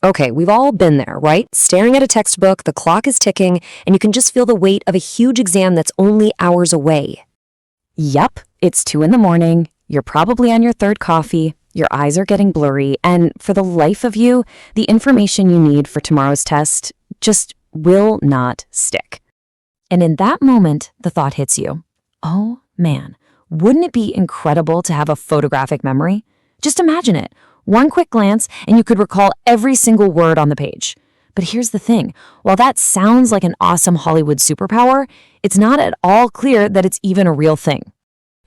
Okay, we've all been there, right? Staring at a textbook, the clock is ticking, and you can just feel the weight of a huge exam that's only hours away. Yup, it's 2 in the morning, you're probably on your third coffee, your eyes are getting blurry, and for the life of you, the information you need for tomorrow's test just will not stick. And in that moment, the thought hits you. Oh man, wouldn't it be incredible to have a photographic memory? Just imagine it. One quick glance and you could recall every single word on the page. But here's the thing. While that sounds like an awesome Hollywood superpower, it's not at all clear that it's even a real thing.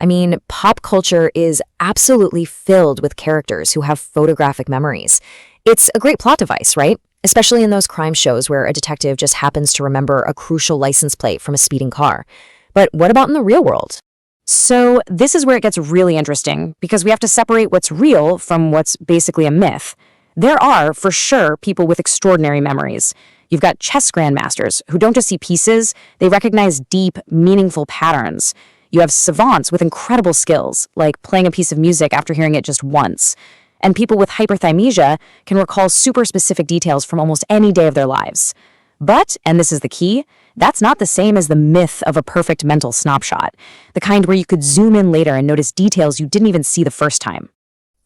I mean, pop culture is absolutely filled with characters who have photographic memories. It's a great plot device, right? Especially in those crime shows where a detective just happens to remember a crucial license plate from a speeding car. But what about in the real world? So this is where it gets really interesting, because we have to separate what's real from what's basically a myth. There are, for sure, people with extraordinary memories. You've got chess grandmasters who don't just see pieces, they recognize deep, meaningful patterns. You have savants with incredible skills, like playing a piece of music after hearing it just once. And people with hyperthymesia can recall super specific details from almost any day of their lives. But, and this is the key, that's not the same as the myth of a perfect mental snapshot, the kind where you could zoom in later and notice details you didn't even see the first time.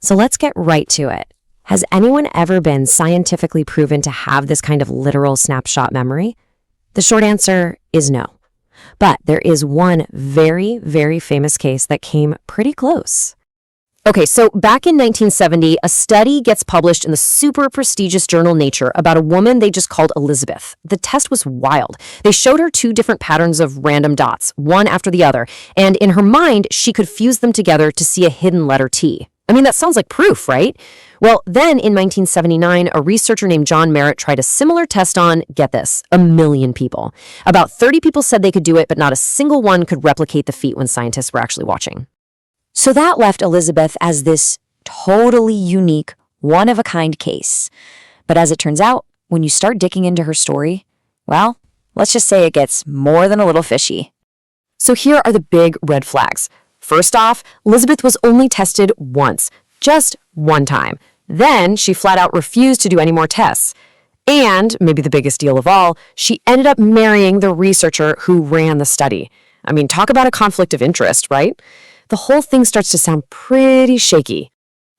So let's get right to it. Has anyone ever been scientifically proven to have this kind of literal snapshot memory? The short answer is no. But there is one very, very famous case that came pretty close. Okay, so back in 1970, a study gets published in the super prestigious journal Nature about a woman they just called Elizabeth. The test was wild. They showed her 2 different patterns of random dots, one after the other, and in her mind, she could fuse them together to see a hidden letter T. I mean, that sounds like proof, right? Well, then in 1979, a researcher named John Merritt tried a similar test on, get this, 1 million people. About 30 people said they could do it, but not a single one could replicate the feat when scientists were actually watching. So that left Elizabeth as this totally unique, one-of-a-kind case. But as it turns out, when you start digging into her story, well, let's just say it gets more than a little fishy. So here are the big red flags. First off, Elizabeth was only tested once, just one time. Then she flat out refused to do any more tests. And, maybe the biggest deal of all, she ended up marrying the researcher who ran the study. I mean, talk about a conflict of interest, right? The whole thing starts to sound pretty shaky.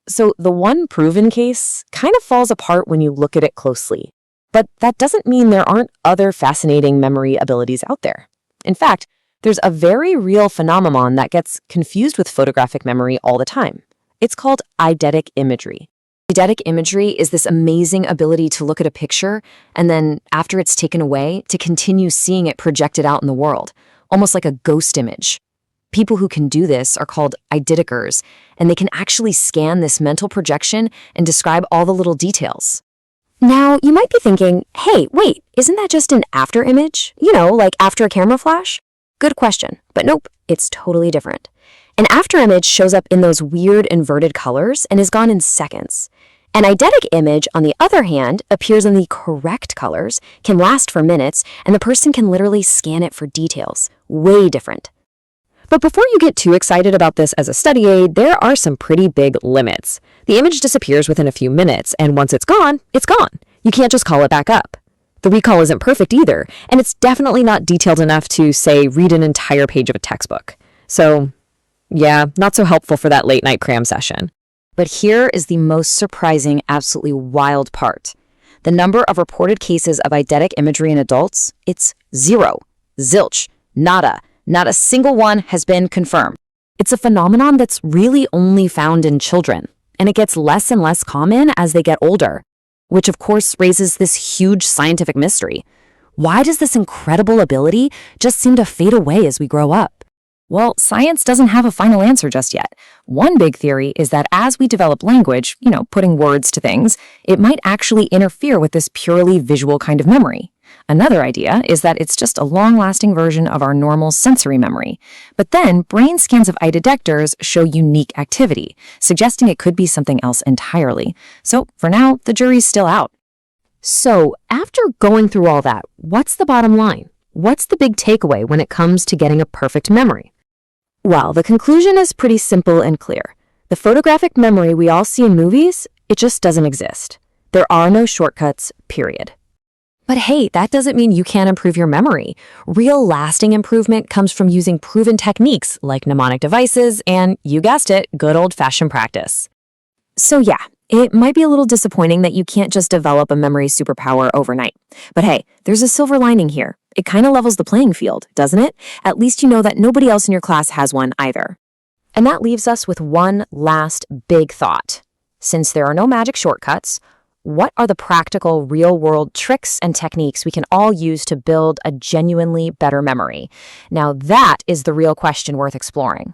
So the one proven case kind of falls apart when you look at it closely. But that doesn't mean there aren't other fascinating memory abilities out there. In fact, there's a very real phenomenon that gets confused with photographic memory all the time. It's called eidetic imagery. Eidetic imagery is this amazing ability to look at a picture and then, after it's taken away, to continue seeing it projected out in the world, almost like a ghost image. People who can do this are called eidetikers, and they can actually scan this mental projection and describe all the little details. Now, you might be thinking, hey, wait, isn't that just an after image? You know, like after a camera flash? Good question, but nope, it's totally different. An after image shows up in those weird inverted colors and is gone in seconds. An eidetic image, on the other hand, appears in the correct colors, can last for minutes, and the person can literally scan it for details. Way different. But before you get too excited about this as a study aid, there are some pretty big limits. The image disappears within a few minutes, and once it's gone, it's gone. You can't just call it back up. The recall isn't perfect either, and it's definitely not detailed enough to, say, read an entire page of a textbook. So, yeah, not so helpful for that late-night cram session. But here is the most surprising, absolutely wild part. The number of reported cases of eidetic imagery in adults, it's 0. Zilch. Nada. Not a single one has been confirmed. It's a phenomenon that's really only found in children, and it gets less and less common as they get older, which of course raises this huge scientific mystery. Why does this incredible ability just seem to fade away as we grow up? Well, science doesn't have a final answer just yet. One big theory is that as we develop language, putting words to things, it might actually interfere with this purely visual kind of memory. Another idea is that it's just a long-lasting version of our normal sensory memory. But then, brain scans of eidetectors show unique activity, suggesting it could be something else entirely. So, for now, the jury's still out. So, after going through all that, what's the bottom line? What's the big takeaway when it comes to getting a perfect memory? Well, the conclusion is pretty simple and clear. The photographic memory we all see in movies, it just doesn't exist. There are no shortcuts, period. But hey, that doesn't mean you can't improve your memory. Real lasting improvement comes from using proven techniques like mnemonic devices and, you guessed it, good old-fashioned practice. So yeah, it might be a little disappointing that you can't just develop a memory superpower overnight. But hey, there's a silver lining here. It kind of levels the playing field, doesn't it? At least you know that nobody else in your class has one either. And that leaves us with one last big thought. Since there are no magic shortcuts, what are the practical, real-world tricks and techniques we can all use to build a genuinely better memory? Now that is the real question worth exploring.